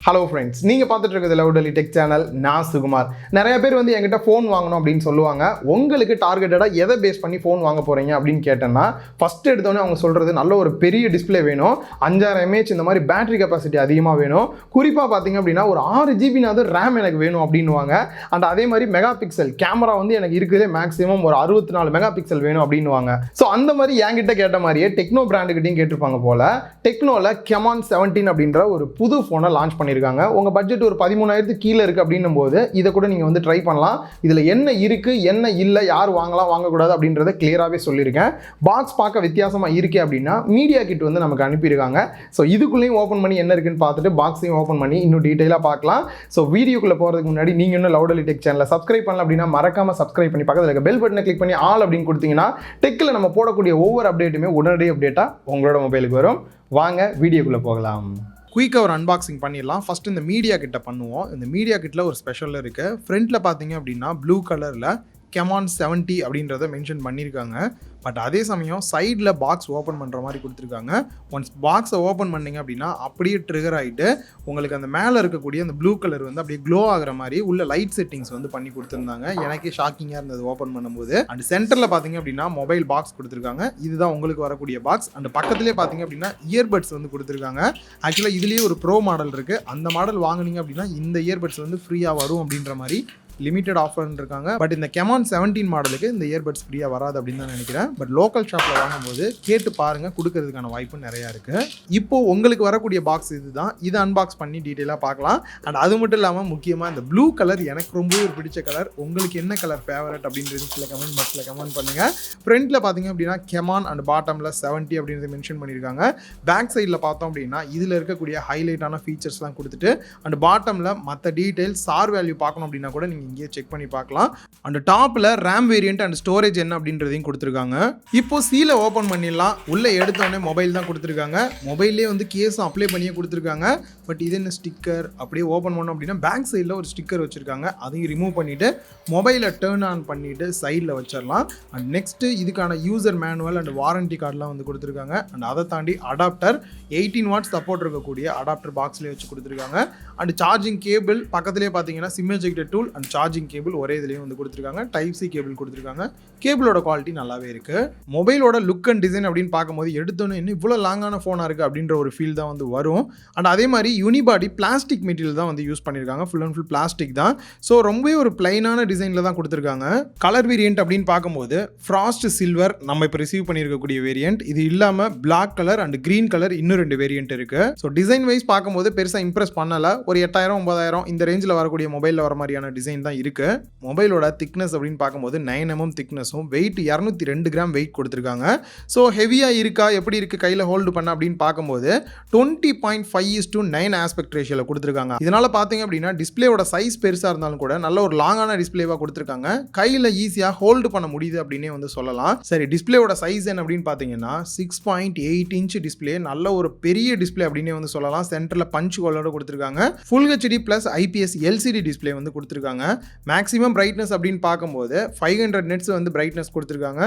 Hello friends, நீங்கள் பார்த்துட்டு இருக்கிறது லவுடலி டெக் சேனல். நான் சுகுமார். நிறைய பேர் வந்து என்கிட்ட ஃபோன் வாங்கணும் அப்படின்னு சொல்லுவாங்க. உங்களுக்கு டார்கெட்டடாக எதை பேஸ் பண்ணி ஃபோன் வாங்க போகிறீங்க அப்படின்னு கேட்டேன்னா, ஃபஸ்ட்டு எடுத்தோன்னே அவங்க சொல்கிறது நல்ல ஒரு பெரிய டிஸ்பிளே வேணும், 5000 mAh இந்த மாதிரி பேட்டரி கெப்பாசிட்டி அதிகமாக வேணும், குறிப்பாக பார்த்தீங்க அப்படின்னா ஒரு 6 GB ரேம் எனக்கு வேணும் அப்படின்வாங்க. அண்ட் அதே மாதிரி மெகா பிக்சல் கேமரா வந்து எனக்கு இருக்கிறதே மேக்ஸிமம் ஒரு 64 மெகா பிக்சல் வேணும் அப்படின்வாங்க. ஸோ அந்த மாதிரி என்கிட்ட கேட்ட மாதிரியே டெக்னோ பிராண்டுகிட்டையும் கேட்டிருப்பாங்க போல. டெக்னோவில் Camon 17 அப்படின்ற ஒரு புது ஃபோனை லான்ச் பண்ணியிருக்காங்க. உங்க பட்ஜெட் ஒரு 13,000 கீழே இருக்கு அப்படின்னும் போது இதை கூட நீங்க வந்து ட்ரை பண்ணலாம். இதுல என்ன இருக்கு என்ன இல்லை, யார் வாங்கலாம் வாங்கக்கூடாது அப்படின்றத கிளியராகவே சொல்லியிருக்கேன். பாக்ஸ் பார்க்க வித்தியாசமா இருக்கு அப்படின்னா மீடியா கிட் வந்து நமக்கு அனுப்பியிருக்காங்க. ஸோ இதுக்குள்ளேயும் ஓப்பன் பண்ணி என்ன இருக்குன்னு பார்த்துட்டு பாக்ஸையும் ஓப்பன் பண்ணி இன்னும் டீட்டெயிலாக பார்க்கலாம். ஸோ வீடியோக்குள்ள போறதுக்கு முன்னாடி நீங்க இன்னும் லவுடலி டெக் சேனலை சப்ஸ்கிரைப் பண்ணல அப்படின்னா மறக்காம சப்ஸ்கிரைப் பண்ணி பக்கத்தில் இருக்க பெல் பட்டனை கிளிக் பண்ணி ஆல் அப்படின்னு கொடுத்தீங்கன்னா டெக்கில் நம்ம போடக்கூடிய ஒவ்வொரு அப்டேட்டுமே உடனடி அப்டேட்டா உங்களோட மொபைலுக்கு வரும். வாங்க வீடியோக்குள்ள போகலாம். குயிக்காக ஒரு அன்பாக்சிங் பண்ணிடலாம். ஃபஸ்ட்டு இந்த மீடியா கிட்ட பண்ணுவோம். இந்த மீடியா கிட்டில் ஒரு ஸ்பெஷல் இருக்குது. ஃப்ரண்ட்டில் பார்த்தீங்க அப்படின்னா ப்ளூ கலரில் Camon 70 அப்படின்றத மென்ஷன் பண்ணியிருக்காங்க. பட் அதே சமயம் சைடில் பாக்ஸ் ஓப்பன் பண்ணுற மாதிரி கொடுத்துருக்காங்க. ஒன்ஸ் பாக்ஸை ஓப்பன் பண்ணிங்க அப்படின்னா அப்படியே ட்ரிகர் ஆகிட்டு உங்களுக்கு அந்த மேலே இருக்கக்கூடிய அந்த ப்ளூ கலர் வந்து அப்படியே க்ளோ ஆகிற மாதிரி உள்ள லைட் செட்டிங்ஸ் வந்து பண்ணி கொடுத்துருந்தாங்க. எனக்கே ஷாக்கிங்காக இருந்தது ஓப்பன் பண்ணும்போது. அண்ட் சென்டரில் பார்த்தீங்க அப்படின்னா மொபைல் பாக்ஸ் கொடுத்துருக்காங்க. இதுதான் உங்களுக்கு வரக்கூடிய பாக்ஸ். அண்ட் பக்கத்துலேயே பார்த்தீங்க அப்படின்னா இயர்பட்ஸ் வந்து கொடுத்துருக்காங்க. ஆக்சுவலாக இதுலேயே ஒரு ப்ரோ மாடல் இருக்குது. அந்த மாடல் வாங்கினீங்க அப்படின்னா இந்த இயர்பட்ஸ் வந்து ஃப்ரீயாக வரும் அப்படின்ற மாதிரி லிமிடெட் ஆஃபர் இருக்காங்க. பட் இந்த Camon 17 மாடலுக்கு இந்த இயர்பட்ஸ் ஃப்ரீயாக வராது அப்படின்னு தான் நினைக்கிறேன். பட் லோக்கல் ஷாப்பில் வாங்கும்போது கேட்டு பாருங்கள், கொடுக்கறதுக்கான வாய்ப்பு நிறையா இருக்குது. இப்போது உங்களுக்கு வரக்கூடிய பாக்ஸ் இதுதான். இதை அன்பாக்ஸ் பண்ணி டீட்டெயிலாக பார்க்கலாம். அண்ட் அது மட்டும் இல்லாமல் முக்கியமாக இந்த ப்ளூ கலர் எனக்கு ரொம்பவே பிடிச்ச கலர். உங்களுக்கு என்ன கலர் ஃபேவரட் அப்படின்றது சில கமெண்ட் பாக்ஸில் கமெண்ட் பண்ணுங்கள். ஃப்ரண்ட்டில் பார்த்தீங்க அப்படின்னா Camon அண்ட் பாட்டமில் 70 அப்படின்றத மென்ஷன் பண்ணியிருக்காங்க. பேக் சைடில் பார்த்தோம் அப்படின்னா இதில் இருக்கக்கூடிய ஹைலைட்டான ஃபீச்சர்ஸ்லாம் கொடுத்துட்டு அண்ட் பாட்டமில் மற்ற டீட்டெயில்ஸ் சார் வேல்யூ பார்க்கணும் அப்படின்னா கூட நீங்கள் இங்கே செக் பண்ணி பார்க்கலாம். அண்ட் டாப்பில் ரேம் வேரியன்ட் அண்ட் ஸ்டோரேஜ் என்ன அப்படின்றதையும் கொடுத்துருக்காங்க. இப்போ சீலை ஓப்பன் பண்ணிடலாம். உள்ளே எடுத்தோடனே மொபைல் தான் கொடுத்துருக்காங்க. மொபைல்லே வந்து கேஸும் அப்ளை பண்ணியே கொடுத்துருக்காங்க. பட் இது என்ன ஸ்டிக்கர் அப்படியே ஓப்பன் பண்ணோம் அப்படின்னா பேக் சைடில் ஒரு ஸ்டிக்கர் வச்சுருக்காங்க. அதையும் ரிமூவ் பண்ணிவிட்டு மொபைலை டேர்ன் ஆன் பண்ணிவிட்டு சைடில் வச்சிடலாம். அண்ட் நெக்ஸ்ட்டு இதுக்கான யூசர் மேனுவல் அண்ட் வாரண்டி கார்டெலாம் வந்து கொடுத்துருக்காங்க. அண்ட் அதை தாண்டி அடாப்டர் 18 வாட்ஸ் சப்போர்ட் இருக்கக்கூடிய அடாப்டர் பாக்ஸ்லேயே வச்சு கொடுத்துருக்காங்க. அண்ட் சார்ஜிங் கேபிள் பக்கத்துலேயே பார்த்தீங்கன்னா sim ejector tool and charging cable ஒரே இதுலேயும் வந்து கொடுத்துருக்காங்க. டைப் சி கேபிள் கொடுத்துருக்காங்க. கேபிளோட குவாலிட்டி நல்லாவே இருக்குது. மொபைலோட லுக் அண்ட் டிசைன் அப்படின்னு பார்க்கும்போது எடுத்தோன்னே இன்னும் இவ்வளோ லாங்கான ஃபோனாக இருக்குது அப்படின்ற ஒரு ஃபீல் தான் வந்து வரும். அண்ட் அதே மாதிரி யூனிபாடி பிளாஸ்டிக் மெட்டீரியல் தான் வந்து யூஸ் பண்ணியிருக்காங்க. ஃபுல் அண்ட் ஃபுல் பிளாஸ்டிக் தான். ஸோ ரொம்பவே ஒரு பிளைனான டிசைனில் தான் கொடுத்துருக்காங்க. கலர் வேரியன்ட் அப்படின்னு பார்க்கும்போது ஃப்ராஸ்ட் சில்வர் நம்ம இப்போ ரிசீவ் பண்ணியிருக்கக்கூடிய வேரியன்ட். இது இல்லாமல் black colour and green colour இன்னும் 2 வேரியன்ட் இருக்குது. ஸோ டிசைன் வைஸ் பார்க்கும்போது பெருசாக இம்ப்ரெஸ் பண்ணலை. ஒரு 8000 9000 இந்த ரேஞ்சில் வரக்கூடிய மொபைலில் வர மாதிரியான டிசைன் தான் இருக்குது. மொபைலோட திக்னஸ் அப்படின்னு பார்க்கும்போது 9 mm திக்னஸும் வெயிட் 202 கிராம் வெயிட் கொடுத்துருக்காங்க. ஸோ ஹெவியாக இருக்கா எப்படி இருக்குது கையில் ஹோல்டு பண்ண அப்படின்னு பார்க்கும்போது 20.5:9 ஆஸ்பெக்ட் ரேஷியோவில் கொடுத்துருக்காங்க. இதனால் பார்த்தீங்க அப்படின்னா டிஸ்பிளேயோட சைஸ் பெருசாக இருந்தாலும் கூட நல்ல ஒரு லாங்கான டிஸ்பிளேவாக கொடுத்துருக்காங்க. கையில் ஈஸியாக ஹோல்டு பண்ண முடியுது அப்படின்னே வந்து சொல்லலாம். சரி, டிஸ்பிளேயோட சைஸ் என்ன அப்படின்னு பார்த்தீங்கன்னா 6.8 இன்ச் டிஸ்பிளே. நல்ல ஒரு பெரிய டிஸ்பிளே அப்படின்னே வந்து சொல்லலாம். சென்டரில் பஞ்ச் ஹோலோட கொடுத்துருக்காங்க. Full HD plus IPS LCD display வந்து கொடுத்துருக்காங்க. மேக்ஸிமம் பிரைட்னஸ் அப்படின்னு பார்க்கும்போது 500 nits வந்து பிரைட்னஸ் கொடுத்துருக்காங்க.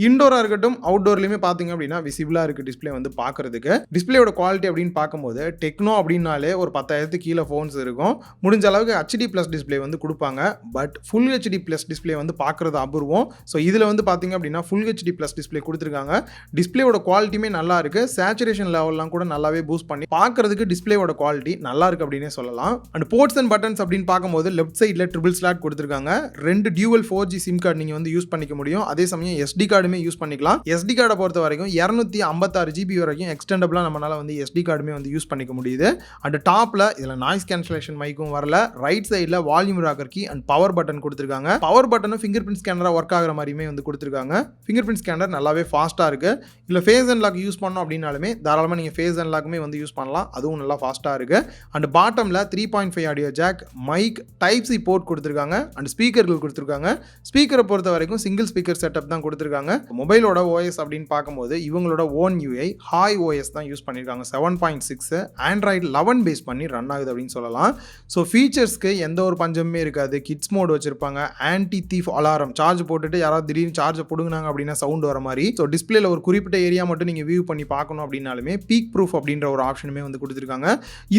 இன்டோராக இருக்கட்டும் அவுட்டோர்லையுமே பார்த்தீங்க அப்படின்னா விசிபிளாக இருக்குது டிஸ்பிளே வந்து பார்க்குறதுக்கு. டிஸ்பிளேயோட குவாலிட்டி அப்படின்னு பார்க்கும்போது டெக்னோ அப்படின்னாலே ஒரு 10,000 கீழே ஃபோன்ஸ் இருக்கும். முடிஞ்ச அளவுக்கு HD+ டிஸ்பிளே வந்து கொடுப்பாங்க. பட் ஃபுல் HD+ டிஸ்பிளே வந்து பார்க்குறது அபூர்வம். ஸோ இதில் வந்து பார்த்தீங்க அப்படின்னா ஃபுல் HD+ டிஸ்பிளே கொடுத்துருக்காங்க. டிஸ்பிளேயோட குவாலிட்டியுமே நல்லா இருக்குது. சேச்சுரேஷன் லெவல்லாம் கூட நல்லாவே பூஸ்ட் பண்ணி பார்க்குறதுக்கு டிஸ்பிளேயோட குவாலிட்டி நல்லா இருக்குது அப்படின்னே சொல்லலாம். அண்ட் போர்ட்ஸ் அண்ட் பட்டன்ஸ் அப்படின்னு பார்க்கும்போது லெஃப்ட் சைடில் ட்ரிபிள் ஸ்லாட் கொடுத்துருக்காங்க. 2 டியூவல் 4G சிம் கார்டு நீங்கள் வந்து யூஸ் பண்ணிக்க முடியும். அதே சமயம் SD கார்டுமே யூஸ் பண்ணிக்கலாம். SD கார்டை பொறுத்த வரைக்கும் 256 GB வரைக்கும் எக்ஸ்டெண்டபிளாக நம்மளால் வந்து SD கார்டுமே வந்து யூஸ் பண்ணிக்க முடியுது. அண்ட் டாப்பில் இதில் நாய்ஸ் கேன்சலேஷன் மைக்கும் வரல. ரைட் சைடில் volume rocker key and power button கொடுத்துருக்காங்க. பவர் பட்டனும் ஃபிங்கர் பிரிண்ட் ஸ்கேனராக ஒர்க் ஆகிற மாதிரியுமே வந்து கொடுத்துருக்காங்க. ஃபிங்கர் பிரிண்ட் ஸ்கேனர் நல்லாவே ஃபாஸ்ட்டாக இருக்குது. இல்லை ஃபேஸ் அண்ட் லாக் யூஸ் பண்ணோம் அப்படின்னாலுமே தாராளமாக நீங்கள் ஃபேஸ் அண்ட் லாக்குமே வந்து யூஸ் பண்ணலாம். அதுவும் நல்லா ஃபாஸ்ட்டாக இருக்குது. அண்ட் பாட்டமில் 3.5 audio jack, mic, type C port கொடுத்துருக்காங்க அண்ட் ஸ்பீக்கர்கள் கொடுத்துருக்காங்க. ஸ்பீக்கரை பொறுத்த வரைக்கும் சிங்கிள் ஸ்பீக்கர் செட்டப் தான் கொடுத்துருக்காங்க. மொபைலோட ஓஎஸ் அப்படின்னு பார்க்கும்போது இவங்களோட ஓன் யூஐ ஹாய் ஓஎஸ் தான் யூஸ் பண்ணியிருக்காங்க. 7.6 ஆண்ட்ராய்டு 11 பேஸ் பண்ணி ரன் ஆகுது அப்படின்னு சொல்லலாம். ஸோ ஃபீச்சர்ஸ்க்கு எந்த ஒரு பஞ்சமே இருக்காது. கிட்ஸ் மோட் வச்சிருப்பாங்க, ஆன்டி தீஃப் அலாரம், சார்ஜ் போட்டுட்டு யாராவது திடீர்னு சார்ஜை பிடுங்கினாங்க அப்படின்னா சவுண்ட் வர மாதிரி. ஸோ டிஸ்பிளேல ஒரு குறிப்பிட்ட ஏரியா மட்டும் நீங்கள் வியூ பண்ணி பார்க்கணும் அப்படின்னாலுமே பீக் ப்ரூஃப் அப்படின்ற ஒரு ஆப்ஷனுமே வந்து கொடுத்துருக்காங்க.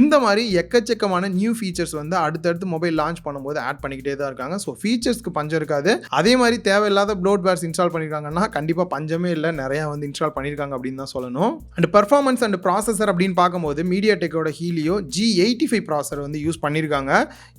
இந்த மாதிரி எக்கச்சக்கமான நியூ ஃபீச்சர்ஸ் வந்து அடுத்தடுத்து மொபைல் லான்ச் பண்ணும்போது ஆட் பண்ணிக்கிட்டே தான் இருக்காங்க. ஸோ ஃபீச்சர்ஸ்க்கு பஞ்சம் இருக்காது. அதே மாதிரி தேவையில்லாத ப்ளோட்வேர்ஸ் இன்ஸ்டால் பண்ணியிருக்காங்கன்னா கண்டிப்பாக பஞ்சமே இல்லை, நிறையா வந்து இன்ஸ்டால் பண்ணியிருக்காங்க அப்படின்னு தான் சொல்லணும். அண்ட் பர்ஃபார்மன்ஸ் அண்ட் ப்ராசஸர் அப்படின்னு பார்க்கும்போது மீடியாடெக்கோட ஹீலியோ G85 ப்ராசர் வந்து யூஸ் பண்ணியிருக்காங்க.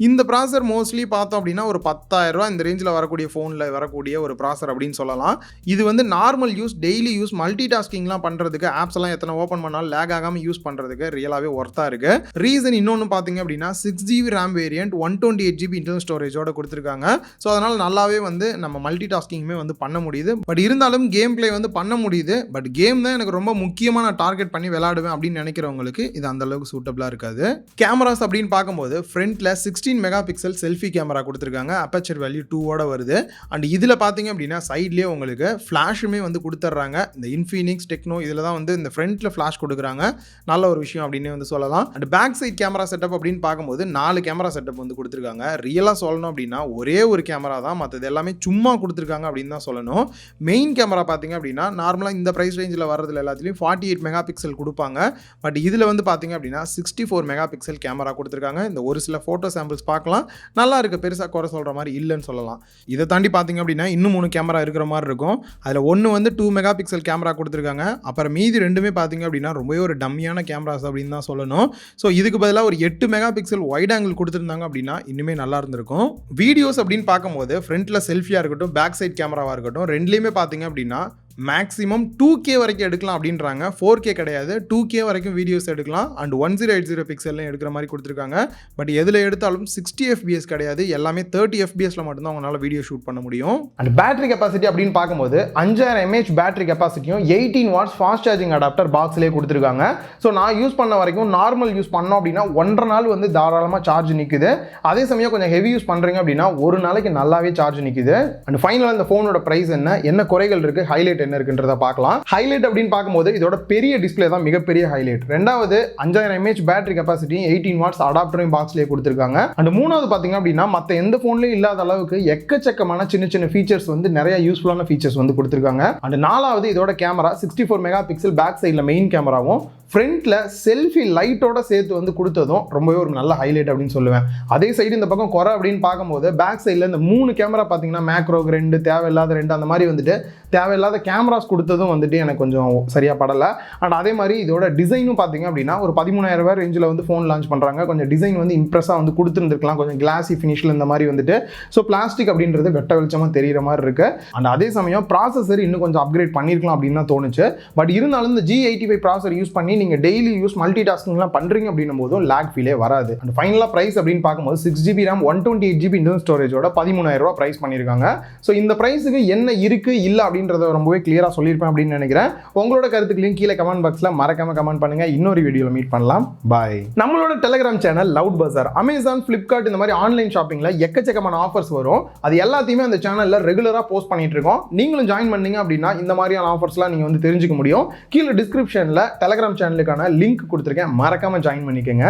இந்த ப்ராசர் மோஸ்ட்லி பார்த்தோம் அப்படின்னா ஒரு 10,000 இந்த ரேஞ்சில் வரக்கூடிய ஃபோனில் வரக்கூடிய ஒரு ப்ராசர் அப்படின்னு சொல்லலாம். இது வந்து normal use, daily use, multi டாஸ்கிங்லாம் பண்ணுறதுக்கு, ஆப்ஸ் எல்லாம் எத்தனை ஓப்பன் பண்ணாலும் லேக் ஆகாமல் யூஸ் பண்ணுறதுக்கு ரியலாகவே ஒர்த்தாக இருக்குது. ரீசன் இன்னொன்று பார்த்தீங்க அப்படின்னா 6GB RAM variant 128GB internal ஸ்டோரேஜோட கொடுத்துருக்காங்க. ஸோ அதனால் நல்லாவே வந்து நம்ம மல்டி டாஸ்கிங்குமே வந்து பண்ண முடியுது. பட் இருந்தாலும் கேம் பிளே வந்து பண்ண முடியுது. பட் கேம் தான் எனக்கு ரொம்ப முக்கியமாக நான் டார்கெட் பண்ணி விளையாடுவேன் அப்படின்னு நினைக்கிறவங்களுக்கு இது அந்த அளவுக்கு சூட்டபிளாக இருக்காது. கேமராஸ் அப்படின்னு பார்க்கும்போது ஃப்ரண்ட்டில் 16 மெகா பிக்சல் செல்ஃபி கேமரா கொடுத்துருக்காங்க. அப்பச்சர் வேல்யூ 2 வருது. அண்ட் இதில் பார்த்தீங்க அப்படின்னா சைட்லேயே உங்களுக்கு ஃப்ளாஷுமே வந்து கொடுத்துட்றாங்க. இந்த இன்ஃபினிக்ஸ் டெக்னோ இதில் தான் வந்து இந்த ஃப்ரண்ட்டில் ஃப்ளாஷ் கொடுக்குறாங்க. நல்ல ஒரு விஷயம் அப்படின்னு வந்து சொல்லலாம். And back side camera setup அப்படின்னு பார்க்கும்போது 4 கேமரா செட்டப் வந்து கொடுத்துருக்காங்க. ரியலாக சொல்லணும் அப்படின்னா ஒரே ஒரு கேமரா தான், மற்றது எல்லாமே சும்மா கொடுத்துருக்காங்க அப்படின்னு தான் சொல்லணும். மெயின் கேமரா பார்த்தீங்க அப்படின்னா நார்மலாக இந்த ப்ரைஸ் ரேஞ்சில் வரதுல எல்லாத்துலேயும் 48 மெகா பிக்சல் கொடுப்பாங்க. பட் இதில் வந்து பார்த்தீங்க அப்படின்னா 64 மெகா பிக்சல் கேமரா கொடுத்துருக்காங்க. இந்த ஒரு சில ஃபோட்டோ சாம்பிள்ஸ் பார்க்கலாம், நல்லா இருக்குது, பெருசாக குறை சொல்கிற மாதிரி இல்லைன்னு சொல்லலாம். இதை தாண்டி பார்த்தீங்க அப்படின்னா இன்னும் 3 கேமரா இருக்கிற மாதிரி இருக்கும். அதில் ஒன்று வந்து 2 மெகா பிக்சல் கேமரா கொடுத்துருக்காங்க. அப்புறம் மீதி ரெண்டுமே பார்த்தீங்க அப்படின்னா ரொம்பவே ஒரு டம்மியான கேமராஸ் அப்படின்னு தான் சொல்லணும். ஸோ இதுக்கு பதிலாக ஒரு 8 மெகா பிக்சல் வைட் ஆங்கிள் கொடுத்துருந்தாங்க அப்படின்னா இன்னுமே நல்லா இருந்திருக்கும். வீடியோஸ் அப்படின்னு பார்க்கும்போது ஃப்ரண்ட்டில் செல்ஃபியாக இருக்கட்டும், பேக் சைட் கேமராவாக இருக்கட்டும், ரெண்டுலேயுமே பார்த்தீங்க அப்படின்னா மேக்ஸிமம் 2K வரைக்கும் எடுக்கலாம் அப்படின்றாங்க. 4K கிடையாது, 2K வரைக்கும் வீடியோஸ் எடுக்கலாம். அண்ட் 1080 பிக்சல்லையும் எடுக்கிற மாதிரி கொடுத்துருக்காங்க. பட் எதில் எடுத்தாலும் 60 FPS கிடையாது, எல்லாமே 30 FPSல மட்டும்தான் அவங்களால வீடியோ ஷூட் பண்ண முடியும். அண்ட் பேட்டரி கெப்பாசிட்டி அப்படின்னு பார்க்கும்போது 5000 mAh பேட்டரி கெப்பாசிட்டியும் 18 வாட்ஸ் ஃபாஸ்ட் சார்ஜிங் அடாப்டர் பாக்ஸ்லேயே கொடுத்துருக்காங்க. ஸோ நான் யூஸ் பண்ண வரைக்கும் நார்மல் யூஸ் பண்ணோம் அப்படின்னா 1.5 நாள் வந்து தாராளமாக சார்ஜ் நிற்குது. அதே சமயம் கொஞ்சம் ஹெவி யூஸ் பண்ணுறீங்க அப்படின்னா ஒரு நாளைக்கு நல்லாவே சார்ஜ் நிற்குது. அண்ட் ஃபைனலாக இந்த ஃபோனோட ப்ரைஸ் என்ன குறைகள் இருக்குது, ஹைலைட் என்ன இருக்குன்றத பார்க்கலாம். ஹைலைட் அப்படின்னு பார்க்கும்போது இதோட பெரிய டிஸ்பிளே தான் மிகப்பெரிய ஹைலைட். ரெண்டாவது 5000 mAh பேட்டரி கெப்பாசிட்டி 18 வாட்ஸ் அடாப்டரையும் பாக்ஸ்லேயே கொடுத்துருக்காங்க. அண்ட் மூணாவது பார்த்தீங்க அப்படின்னா மற்ற எந்த ஃபோன்லையும் இல்லாத அளவுக்கு எக்கச்சக்கமான சின்ன சின்ன ஃபீச்சர்ஸ் வந்து நிறைய யூஸ்ஃபுல்லான ஃபீச்சர்ஸ் வந்து கொடுத்துருக்காங்க. அண்ட் நாலாவது இதோட கேமரா 64 மெகா பிக்சல் பேக் சைடில் மெயின் கேமராவும் ஃப்ரண்ட்டில் செல்ஃபி லைட்டோட சேர்த்து வந்து கொடுத்ததும் ரொம்பவே ஒரு நல்ல ஹைலைட் அப்படின்னு சொல்லுவேன். அதே சைடு இந்த பக்கம் குறை அப்படின்னு பார்க்கும்போது பேக் சைடில் இந்த 3 கேமரா பார்த்தீங்கன்னா மேக்ரோக்கு 2, தேவையில்லாத 2 அந்த மாதிரி வந்துட்டு தேவையில்லாத கேமராஸ் கொடுத்ததும் வந்துட்டு எனக்கு கொஞ்சம் சரியாக படலை. அண்ட் அதே மாதிரி இதோட டிசைனும் பார்த்தீங்க அப்படின்னா ஒரு 13,000 ரேஞ்சில் வந்து ஃபோன் லான்ச் பண்ணுறாங்க. கொஞ்சம் டிசைன் வந்து இம்ப்ரெஸ்ஸாக வந்து கொடுத்துருந்துருக்கலாம், கொஞ்சம் கிளாஸி ஃபினிஷில் இந்த மாதிரி வந்துட்டு. ஸோ பிளாஸ்டிக் அப்படின்றது வெட்ட வெளிச்சமாக தெரிகிற மாதிரி இருக்குது. அண்ட் அதே சமயம் ப்ராசஸர் இன்னும் கொஞ்சம் அப்கிரேட் பண்ணியிருக்கலாம் அப்படின்னு தான் தோணுச்சு. பட் இருந்தாலும் இந்த G85 ப்ராசஸர் யூஸ் பண்ணி நீங்கள் டெய்லி யூஸ் மல்டி டாஸ்கிங்லாம் பண்ணுறீங்க அப்படின்னும் போதும் லேக் ஃபீலே வராது. அண்ட் ஃபைனலாக ப்ரைஸ் அப்படின்னு பார்க்கும்போது 6GB RAM 128GB இன்டர்னல் ஸ்டோரேஜோட 13,000 ப்ரைஸ் பண்ணியிருக்காங்க. ஸோ இந்த ப்ரைஸுக்கு என்ன இருக்குது இல்லை அப்படின்றத ரொம்பவே கிளியராக சொல்லியிருப்பேன் அப்படின்னு நினைக்கிறேன். உங்களோட கருத்துக்களையும் கீழே கமெண்ட் பாக்ஸில் மறக்காம கமெண்ட் பண்ணுங்க. இன்னொரு வீடியோவில் மீட் பண்ணலாம். பாய். நம்மளோட டெலிகிராம் சேனல் லவுட் பஜார், அமேசான், ஃப்ளிப்கார்ட் இந்த மாதிரி ஆன்லைன் ஷாப்பிங்கில் எக்கச்சக்கமான ஆஃபர்ஸ் வரும். அது எல்லாத்தையுமே அந்த சேனலில் ரெகுலராக போஸ்ட் பண்ணிட்டு இருக்கோம். நீங்களும் ஜாயின் பண்ணீங்க அப்படின்னா இந்த மாதிரியான ஆஃபர்ஸ்லாம் நீங்கள் வந்து தெரிஞ்சுக்க முடியும். கீழே டிஸ்கிரிப்ஷனில் டெலிகிராம் சேனலுக்கான லிங்க் கொடுத்துருக்கேன், மறக்காம ஜாயின் பண்ணிக்கோங்க.